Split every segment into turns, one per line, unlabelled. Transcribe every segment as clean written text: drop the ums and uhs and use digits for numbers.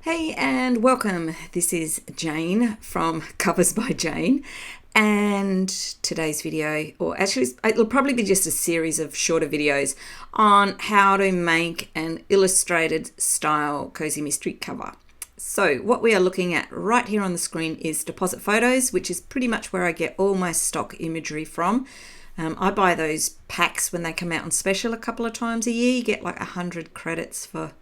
Hey and welcome. This is Jane from Covers by Jane, and today's video, or actually it'll probably be just a series of shorter videos on how to make an illustrated style cozy mystery cover. So what we are looking at right here on the screen is Deposit Photos, which is pretty much where I get all my stock imagery from. I buy those packs when they come out on special a couple of times a year. You get like 100 credits for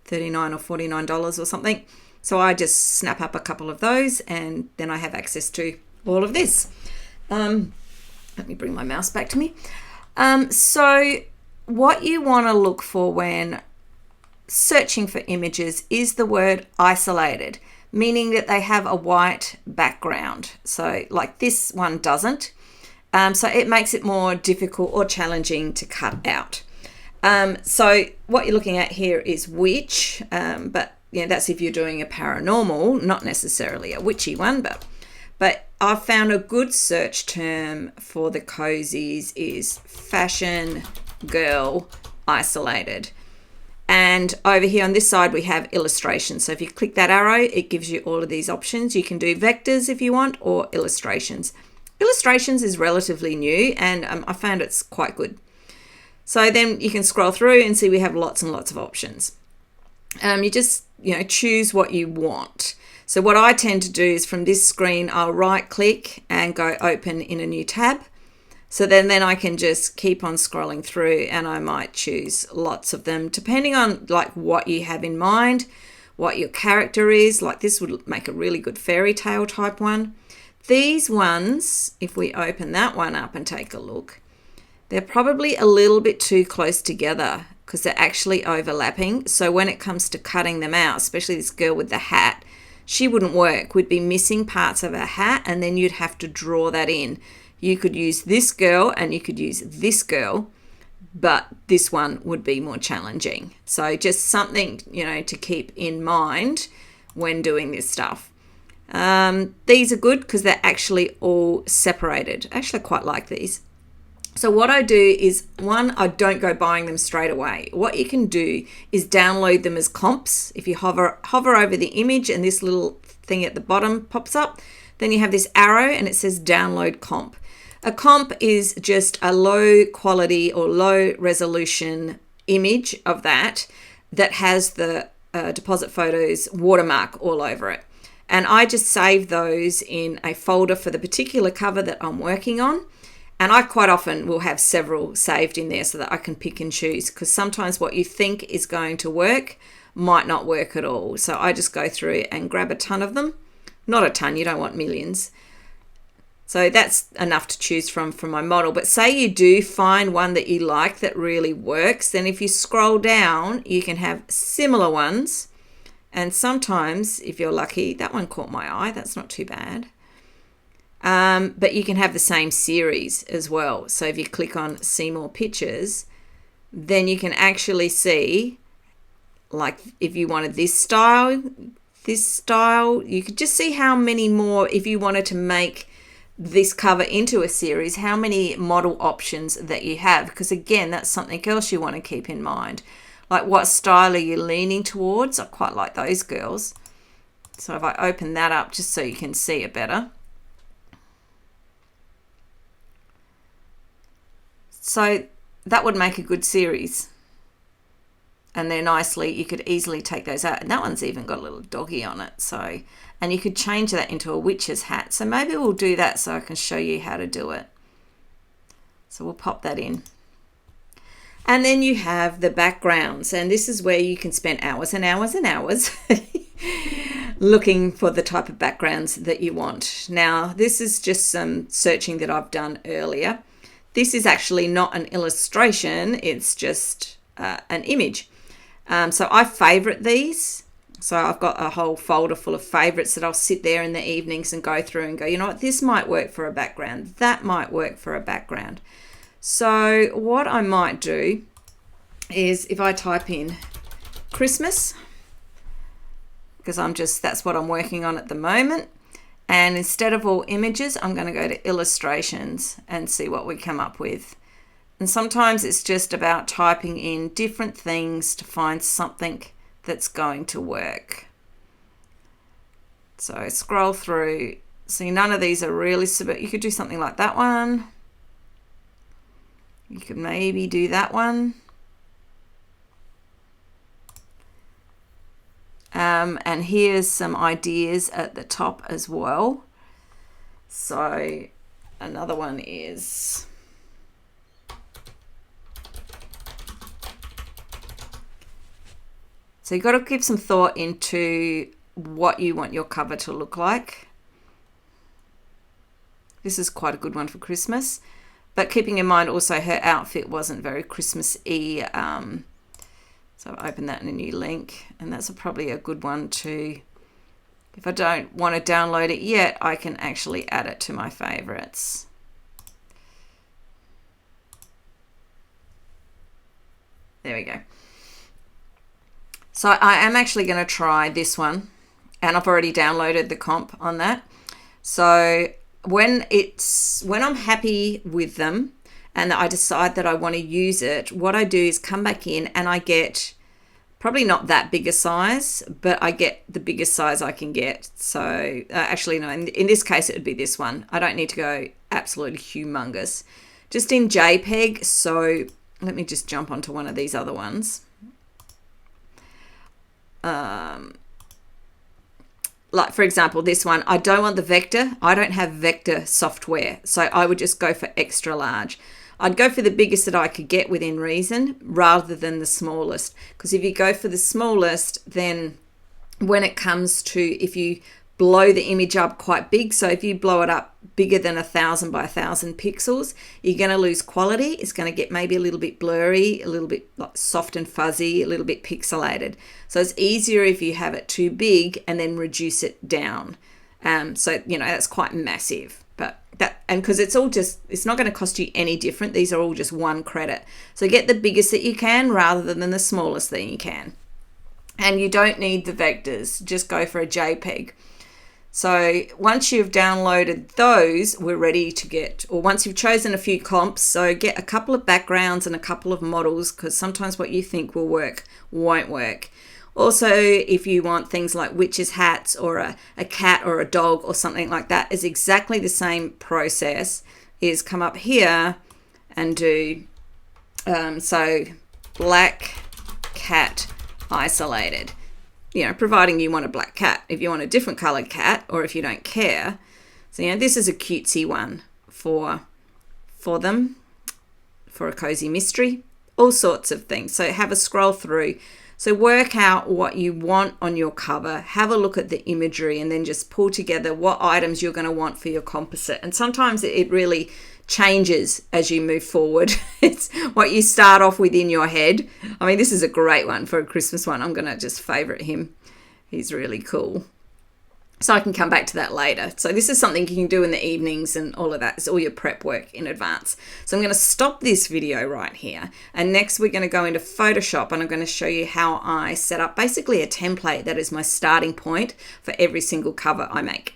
$39 or $49 or something. So I just snap up a couple of those and then I have access to all of this. Let me bring my mouse back to me. So what you want to look for when searching for images is the word isolated, meaning that they have a white background. So like this one doesn't. So it makes it more difficult or challenging to cut out. So what you're looking at here is witch, but that's if you're doing a paranormal, not necessarily a witchy one, but I've found a good search term for the cozies is fashion girl isolated. And over here on this side, we have illustrations. So if you click that arrow, it gives you all of these options. You can do vectors if you want, or illustrations. Illustrations is relatively new, and I found it's quite good. So then you can scroll through and see we have lots and lots of options. You just, choose what you want. So what I tend to do is from this screen, I'll right click and go open in a new tab. So then I can just keep on scrolling through and I might choose lots of them depending on like what you have in mind, what your character is. Like this would make a really good fairy tale type one. These ones, if we open that one up and take a look, they're probably a little bit too close together because they're actually overlapping. So when it comes to cutting them out, especially this girl with the hat, she wouldn't work. We'd be missing parts of her hat and then you'd have to draw that in. You could use this girl and you could use this girl, but this one would be more challenging. So just something, to keep in mind when doing this stuff. These are good because they're actually all separated. Actually, I quite like these. So what I do is, one, I don't go buying them straight away. What you can do is download them as comps. If you hover over the image and this little thing at the bottom pops up, then you have this arrow and it says download comp. A comp is just a low quality or low resolution image of that has the Deposit Photos watermark all over it. And I just save those in a folder for the particular cover that I'm working on. And I quite often will have several saved in there so that I can pick and choose, because sometimes what you think is going to work might not work at all. So I just go through and grab a ton of them. Not a ton, you don't want millions. So that's enough to choose from my model. But say you do find one that you like that really works, then if you scroll down, you can have similar ones. And sometimes, if you're lucky, that one caught my eye. That's not too bad. But you can have the same series as well. So if you click on see more pictures, then you can actually see, like if you wanted this style, you could just see how many more, if you wanted to make this cover into a series, how many model options that you have. Because again, that's something else you want to keep in mind. Like what style are you leaning towards? I quite like those girls. So if I open that up just so you can see it better. So that would make a good series. And they're nicely, you could easily take those out. And that one's even got a little doggy on it. So, and you could change that into a witch's hat. So maybe we'll do that so I can show you how to do it. So we'll pop that in. And then you have the backgrounds. And this is where you can spend hours and hours and hours looking for the type of backgrounds that you want. Now, this is just some searching that I've done earlier. This is actually not an illustration, it's just an image. So I favorite these. So I've got a whole folder full of favorites that I'll sit there in the evenings and go through and go, you know what, this might work for a background. That might work for a background. So what I might do is if I type in Christmas, because that's what I'm working on at the moment. And instead of all images, I'm going to go to illustrations and see what we come up with. And sometimes it's just about typing in different things to find something that's going to work. So scroll through. See, none of these are really, but you could do something like that one. You could maybe do that one. And here's some ideas at the top as well. So another one is, so you've got to give some thought into what you want your cover to look like. This is quite a good one for Christmas, but keeping in mind also her outfit wasn't very Christmas-y. So I'll open that in a new link, and that's probably a good one to, if I don't want to download it yet, I can actually add it to my favorites. There we go. So I am actually going to try this one, and I've already downloaded the comp on that. So when I'm happy with them and I decide that I want to use it, what I do is come back in and I get probably not that big a size, but I get the biggest size I can get. So actually, no, in this case, it would be this one. I don't need to go absolutely humongous. Just in JPEG. So let me just jump onto one of these other ones. Like for example, this one, I don't want the vector. I don't have vector software. So I would just go for extra large. I'd go for the biggest that I could get within reason rather than the smallest. Because if you go for the smallest, then when it comes to, if you blow the image up quite big, so if you blow it up bigger than 1000 by 1000 pixels, you're going to lose quality. It's going to get maybe a little bit blurry, a little bit like soft and fuzzy, a little bit pixelated. So it's easier if you have it too big and then reduce it down. So, you know, that's quite massive. But that, and because it's all just, it's not going to cost you any different. These are all just one credit. So get the biggest that you can rather than the smallest that you can. And you don't need the vectors, just go for a JPEG. So once you've downloaded those, we're ready to get, or once you've chosen a few comps, so get a couple of backgrounds and a couple of models, because sometimes what you think will work won't work. Also, if you want things like witches' hats or a cat or a dog or something like that, is exactly the same process. Is come up here and do, so black cat isolated. You know, providing you want a black cat. If you want a different colored cat, or if you don't care. So, you know, this is a cutesy one for them, for a cozy mystery, all sorts of things. So have a scroll through. So work out what you want on your cover, have a look at the imagery, and then just pull together what items you're going to want for your composite. And sometimes it really changes as you move forward. It's what you start off with in your head. I mean, this is a great one for a Christmas one. I'm going to just favorite him. He's really cool. So I can come back to that later. So this is something you can do in the evenings and all of that. It's all your prep work in advance. So I'm going to stop this video right here. And next we're going to go into Photoshop and I'm going to show you how I set up basically a template that is my starting point for every single cover I make.